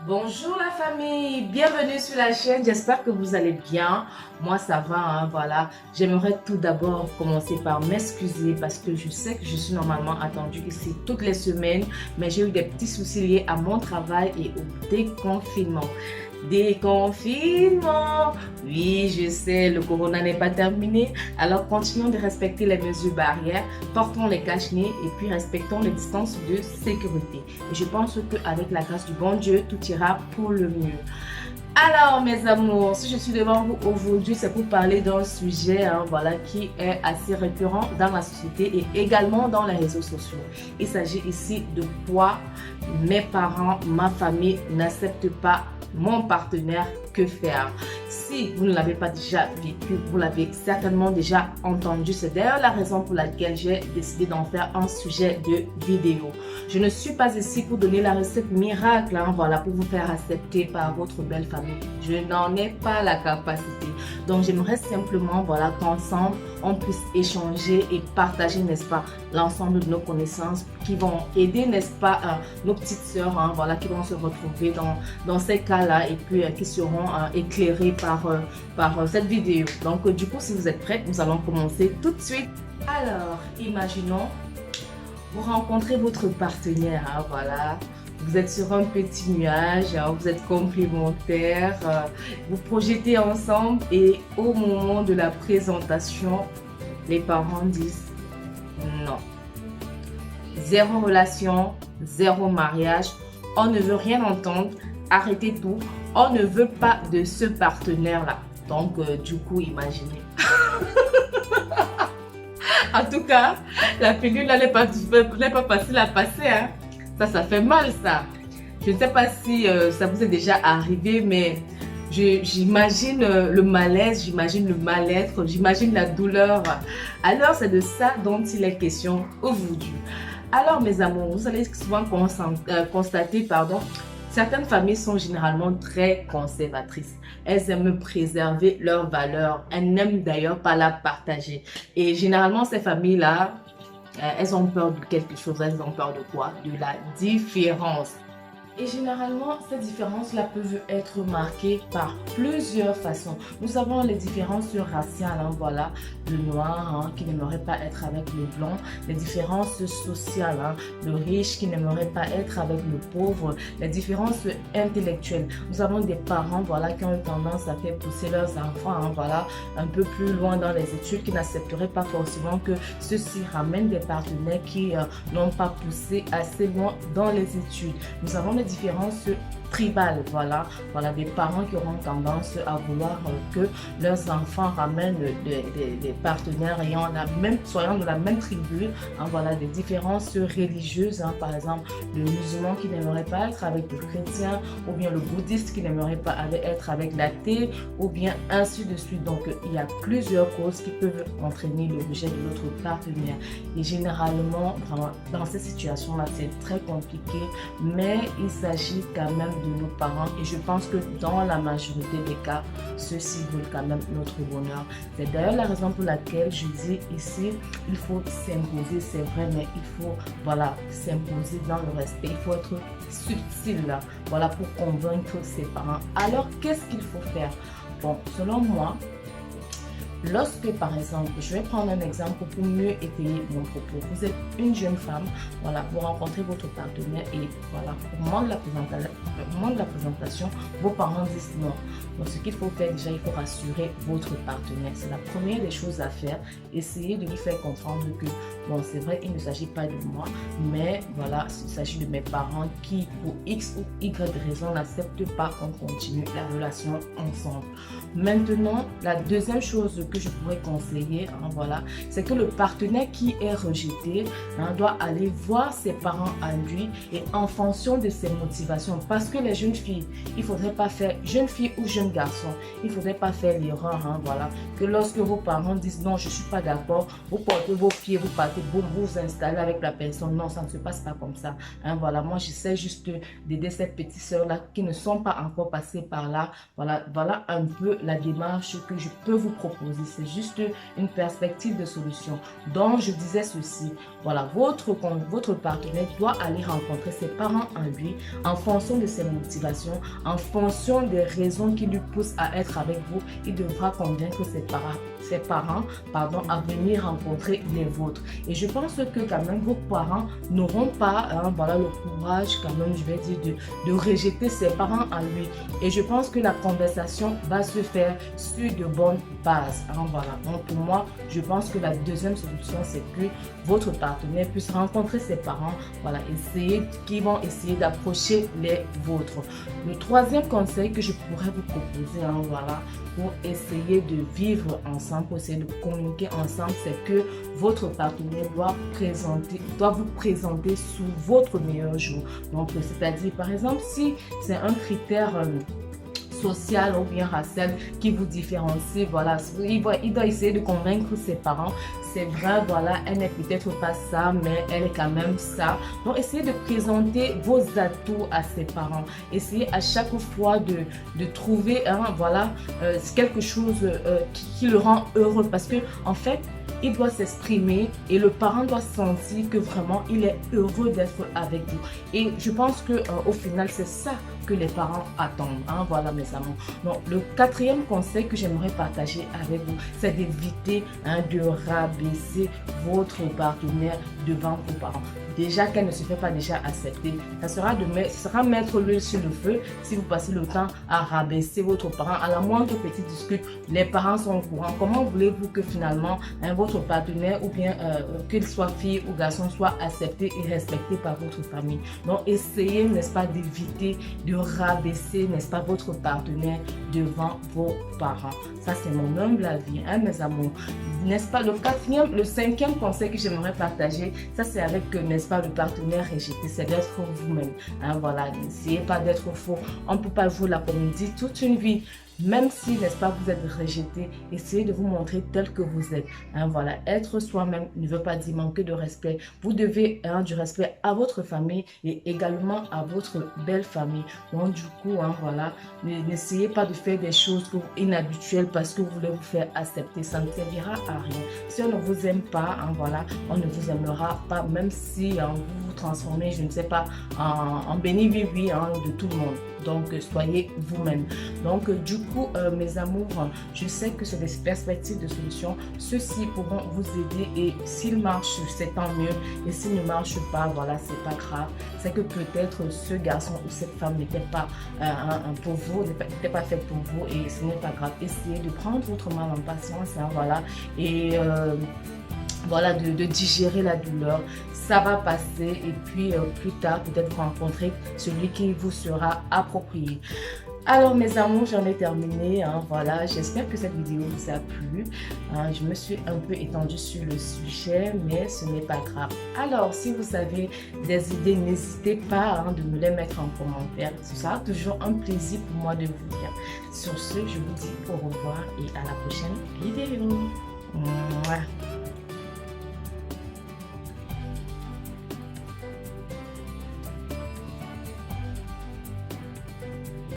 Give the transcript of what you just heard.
Bonjour la famille, bienvenue sur la chaîne, j'espère que vous allez bien. Moi ça va, voilà. J'aimerais tout d'abord commencer par m'excuser parce que je sais que je suis normalement attendue ici toutes les semaines, mais j'ai eu des petits soucis liés à mon travail et au déconfinement. Déconfinement! Oui, je sais, le corona n'est pas terminé. Alors continuons de respecter les mesures barrières, portons les cache-nez et puis respectons les distances de sécurité. Et je pense qu'avec la grâce du bon Dieu, tout ira pour le mieux. Alors mes amours, si je suis devant vous aujourd'hui, c'est pour parler d'un sujet voilà, qui est assez récurrent dans la société et également dans les réseaux sociaux. Il s'agit ici de quoi mes parents, ma famille n'acceptent pas mon partenaire, que faire? Si vous ne l'avez pas déjà vécu, vous l'avez certainement déjà entendu. C'est d'ailleurs la raison pour laquelle j'ai décidé d'en faire un sujet de vidéo. Je ne suis pas ici pour donner la recette miracle, voilà, pour vous faire accepter par votre belle famille. Je n'en ai pas la capacité. Donc j'aimerais simplement, voilà, qu'ensemble, on puisse échanger et partager, n'est-ce pas, l'ensemble de nos connaissances qui vont aider, n'est-ce pas, nos petites sœurs, voilà, qui vont se retrouver dans ces cas-là et puis qui seront éclairées par cette vidéo. Donc du coup, si vous êtes prêts, nous allons commencer tout de suite. Alors, imaginons, vous rencontrez votre partenaire, voilà. Vous êtes sur un petit nuage, vous êtes complémentaires, vous projetez ensemble et au moment de la présentation, les parents disent non. Zéro relation, zéro mariage, on ne veut rien entendre, arrêtez tout, on ne veut pas de ce partenaire-là. Donc, du coup, imaginez. En tout cas, la pilule n'est pas facile à passer. Ça fait mal, ça. Je ne sais pas si ça vous est déjà arrivé, mais j'imagine le malaise, j'imagine le mal-être, j'imagine la douleur. Alors, c'est de ça dont il est question aujourd'hui. Alors, mes amours, vous allez souvent constater, certaines familles sont généralement très conservatrices. Elles aiment préserver leurs valeurs. Elles n'aiment d'ailleurs pas la partager. Et généralement, ces familles-là, elles ont peur de quelque chose. Elles ont peur de quoi? De la différence. Et généralement, ces différences-là peuvent être marquées par plusieurs façons. Nous avons les différences raciales, voilà, le noir qui n'aimerait pas être avec le blanc, les différences sociales, le riche qui n'aimerait pas être avec le pauvre, les différences intellectuelles. Nous avons des parents, voilà, qui ont tendance à faire pousser leurs enfants, voilà, un peu plus loin dans les études, qui n'accepteraient pas forcément que ceux-ci ramènent des partenaires qui n'ont pas poussé assez loin dans les études. Nous avons les différences tribales, voilà, des parents qui auront tendance à vouloir que leurs enfants ramènent des partenaires soyant de la même tribu, voilà, des différences religieuses, par exemple le musulman qui n'aimerait pas être avec le chrétien, ou bien le bouddhiste qui n'aimerait pas être avec l'athée, ou bien ainsi de suite. Donc il y a plusieurs causes qui peuvent entraîner le rejet de l'autre partenaire et généralement vraiment, dans ces situations là c'est très compliqué, mais il s'agit quand même de nos parents et je pense que dans la majorité des cas, ceux-ci veulent quand même notre bonheur. C'est d'ailleurs la raison pour laquelle je dis ici, il faut s'imposer, c'est vrai, mais il faut, voilà, s'imposer dans le respect. Il faut être subtil, là, voilà, pour convaincre ses parents. Alors, qu'est-ce qu'il faut faire? Bon, selon moi, lorsque, par exemple, je vais prendre un exemple pour mieux étayer mon propos. Vous êtes une jeune femme, voilà, vous rencontrez votre partenaire et voilà, au moment de la présentation, vos parents disent non. Donc, ce qu'il faut faire déjà, il faut rassurer votre partenaire. C'est la première des choses à faire. Essayez de lui faire comprendre que, bon, c'est vrai, il ne s'agit pas de moi, mais voilà, il s'agit de mes parents qui, pour X ou Y raison, n'acceptent pas qu'on continue la relation ensemble. Maintenant, la deuxième chose que je pourrais conseiller, voilà, c'est que le partenaire qui est rejeté doit aller voir ses parents à lui et en fonction de ses motivations. Parce que les jeunes filles, il ne faudrait pas faire, jeune fille ou jeune garçon, il ne faudrait pas faire l'erreur, voilà, que lorsque vos parents disent non, je ne suis pas d'accord, vous portez vos pieds, vous partez, vous installez avec la personne. Non, ça ne se passe pas comme ça. Voilà, moi j'essaie juste d'aider ces petites sœurs-là qui ne sont pas encore passées par là. Voilà un peu la démarche que je peux vous proposer. dis, c'est juste une perspective de solution. Donc, je disais ceci, voilà, votre partenaire doit aller rencontrer ses parents en lui, en fonction de ses motivations, en fonction des raisons qui lui poussent à être avec vous. Il devra convaincre ses parents, à venir rencontrer les vôtres. Et je pense que quand même, vos parents n'auront pas le courage, quand même, je vais dire, de rejeter ses parents en lui. Et je pense que la conversation va se faire sur de bonnes bases. Donc pour moi, je pense que la deuxième solution, c'est que votre partenaire puisse rencontrer ses parents, qui vont essayer d'approcher les vôtres. Le troisième conseil que je pourrais vous proposer, pour essayer de vivre ensemble, pour essayer de communiquer ensemble, c'est que votre partenaire doit vous présenter sous votre meilleur jour. Donc, c'est-à-dire, par exemple, si c'est un critère social ou bien racial qui vous différencie, il doit essayer de convaincre ses parents. C'est vrai, elle n'est peut-être pas ça, mais elle est quand même ça. Donc, essayez de présenter vos atouts à ses parents. Essayez à chaque fois de trouver quelque chose qui le rend heureux, parce que en fait, il doit s'exprimer et le parent doit sentir que vraiment il est heureux d'être avec vous. Et je pense que au final, c'est ça que les parents attendent. Voilà, mes amours. Donc, le quatrième conseil que j'aimerais partager avec vous, c'est d'éviter de rabaisser votre partenaire devant vos parents. Déjà qu'elle ne se fait pas déjà accepter, ça sera mettre l'huile sur le feu si vous passez le temps à rabaisser votre parent. À la moindre petite dispute, les parents sont au courant. Comment voulez-vous que finalement votre partenaire, ou bien qu'il soit fille ou garçon, soit accepté et respecté par votre famille? Donc, essayez, n'est-ce pas, d'éviter de rabaisser, n'est-ce pas, votre partenaire devant vos parents. Ça, c'est mon humble avis, mes amours. N'est-ce pas, le cinquième conseil que j'aimerais partager, ça c'est avec, n'est-ce pas, le partenaire rejeté, c'est d'être vous-même. N'essayez pas d'être faux. On ne peut pas jouer la comédie toute une vie. Même si, n'est-ce pas, vous êtes rejeté, essayez de vous montrer tel que vous êtes. Être soi-même ne veut pas dire manquer de respect. Vous devez du respect à votre famille et également à votre belle famille. Donc, du coup, n'essayez pas de faire des choses inhabituelles parce que vous voulez vous faire accepter. Ça ne servira à rien. Si on ne vous aime pas, on ne vous aimera pas, même si vous vous transformez, je ne sais pas, en béni oui de tout le monde. Donc, soyez vous-même. Donc, du coup, mes amours, je sais que c'est des perspectives de solution. Ceux-ci pourront vous aider et s'ils marchent, c'est tant mieux. Et s'ils ne marchent pas, c'est pas grave. C'est que peut-être ce garçon ou cette femme n'était pas pour vous, n'était pas fait pour vous et ce n'est pas grave. Essayez de prendre votre mal en patience, et de digérer la douleur. Ça va passer et puis plus tard, peut-être rencontrer celui qui vous sera approprié. Alors, mes amours, j'en ai terminé. J'espère que cette vidéo vous a plu. Je me suis un peu étendue sur le sujet, mais ce n'est pas grave. Alors, si vous avez des idées, n'hésitez pas de me les mettre en commentaire. Ce sera toujours un plaisir pour moi de vous dire. Sur ce, je vous dis au revoir et à la prochaine vidéo. Mouah.